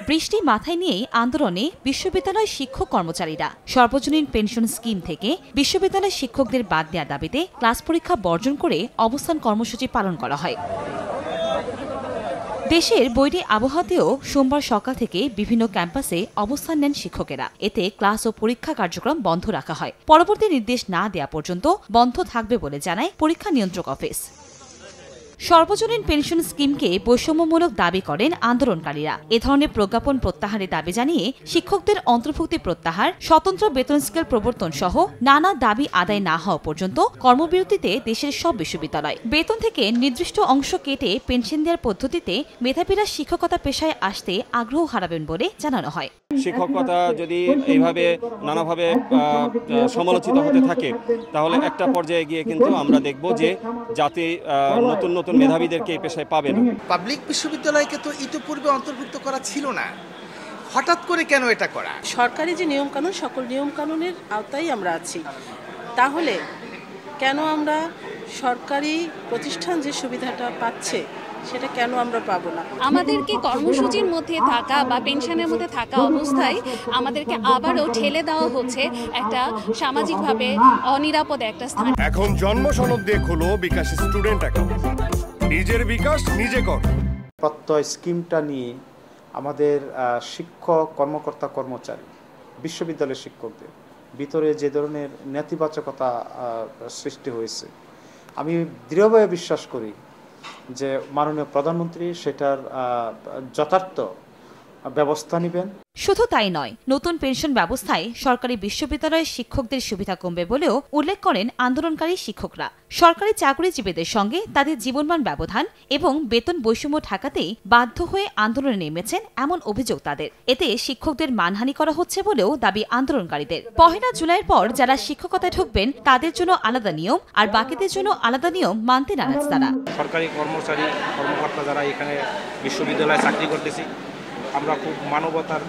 বৃষ্টি মাথায় নিয়েই আন্দোলনে বিশ্ববিদ্যালয় শিক্ষক কর্মচারীরা সর্বজনীন পেনশন স্কিম থেকে বিশ্ববিদ্যালয় শিক্ষকদের বাদ দেওয়ার দাবিতে ক্লাস পরীক্ষা বর্জন করে অবস্থান কর্মসূচি পালন করা হয়। দেশের বৈরী আবহাওয়াতেও সোমবার সকাল থেকে বিভিন্ন ক্যাম্পাসে অবস্থান নেন শিক্ষকেরা। এতে ক্লাস ও পরীক্ষা কার্যক্রম বন্ধ রাখা হয়। পরবর্তী নির্দেশ না দেওয়া পর্যন্ত বন্ধ থাকবে বলে জানায় পরীক্ষা নিয়ন্ত্রক অফিস। সর্বজনীন পেনশন স্কিমকে বৈষম্যমূলক দাবি করেন আন্দোলনকারীরা। এ ধরনের প্রজ্ঞাপন প্রত্যাহারের দাবি জানিয়ে শিক্ষকদের অন্তর্ভুক্তি প্রত্যাহার, স্বতন্ত্র বেতন স্কেল প্রবর্তন সহ নানা দাবি আদায় না হওয়া পর্যন্ত কর্মবিরতিতে দেশের সব বিশ্ববিদ্যালয়। বেতন থেকে নির্দিষ্ট অংশ কেটে পেনশন দেওয়ার পদ্ধতিতে মেধাবীরা শিক্ষকতা পেশায় আসতে আগ্রহ হারাবেন বলে জানানো হয়। শিক্ষকতা যদি এইভাবে নানাভাবে সমালোচিত হতে থাকে তাহলে একটা পর্যায়ে গিয়ে কিন্তু আমরা দেখব যে জাতি নতুন নতুন মেধাবীদেরকে এই পেশায় পাবে না। পাবলিক বিশ্ববিদ্যালয়কে তো ইতিপূর্বে অন্তর্ভুক্ত করা ছিল না, হঠাৎ করে কেন এটা করা? সরকারি যে নিয়মকানুন, সকল নিয়মকানুনের আওতায় আমরা আছি, তাহলে কেন আমরা সরকারি প্রতিষ্ঠান যে সুবিধাটা পাচ্ছে সেটা কেন আমরা পাবো না? আমাদেরকে কর্মসূচির মধ্যে থাকা বা পেনশনের মধ্যে থাকা অবস্থায় আমাদেরকে আবারও ঠেলে দেওয়া হচ্ছে একটা সামাজিকভাবে অনিরাপদ একটা স্থান। এখন জন্ম সনদ দিয়ে খোলো বিকাশ স্টুডেন্ট অ্যাকাউন্ট, নিজের বিকাশ নিজে কর। প্রত্যয় স্কিমটা নিয়ে আমাদের শিক্ষক, কর্মকর্তা, কর্মচারী, বিশ্ববিদ্যালয়ের শিক্ষকদের ভিতরে যে ধরনের নেতিবাচকতা সৃষ্টি হয়েছে, আমি দৃঢ়ভাবে বিশ্বাস করি যে মাননীয় প্রধানমন্ত্রী সেটার যথার্থ ব্যবস্থা নেবেন। শুধু তাই নয়, নতুন পেনশন ব্যবস্থায় সরকারি বিশ্ববিদ্যালয়ের শিক্ষকদের সুবিধা কমবে বলেও উল্লেখ করেন আন্দোলনকারী শিক্ষকরা। সরকারি চাকরিজীবীদের সঙ্গে তাদের জীবনমান ব্যবধান এবং বেতন বৈষম্য ঠেকাতেই বাধ্য হয়ে আন্দোলনে নেমেছেন এমন অভিযোগ তাদের। এতে শিক্ষকদের মানহানি করা হচ্ছে বলেও দাবি আন্দোলনকারীদের। 1 জুলাইয়ের পর যারা শিক্ষকতায় ঢুকবেন তাদের জন্য আলাদা নিয়ম আর বাকিদের জন্য আলাদা নিয়ম মানতে নারাজ তারা। সরকারি কর্মচারী, কর্মকর্তা যারা এখানে বিশ্ববিদ্যালয়ে চাকরি করতেছি, আমরা খুব মানবতার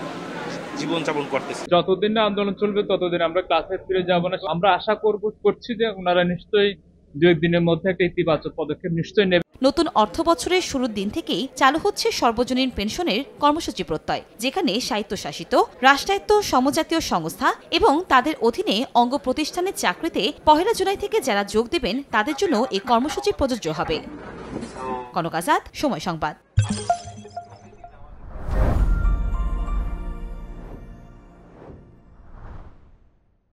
জীবনযাপন করতেছি। যতদিন না আন্দোলন চলবে ততদিন আমরা ক্লাসে ফিরে যাব না। আমরা আশা করছি যে ওনারা নিশ্চয়ই 2 দিনের মধ্যে একটা ইতিবাচক পদক্ষেপ নিশ্চয়ই নেবে। নতুন অর্থ বছরের শুরুর দিন থেকেই চালু হচ্ছে সর্বজনীন পেনশনের কর্মসূচি প্রত্যয়, যেখানে স্বায়ত্তশাসিত, রাষ্ট্রায়ত্ত, সমজাতীয় সংস্থা এবং তাদের অধীনে অঙ্গ প্রতিষ্ঠানের চাকরিতে 1 জুলাই থেকে যারা যোগ দেবেন তাদের জন্য এই কর্মসূচি প্রযোজ্য হবে। কনক আজাদ, সময় সংবাদ।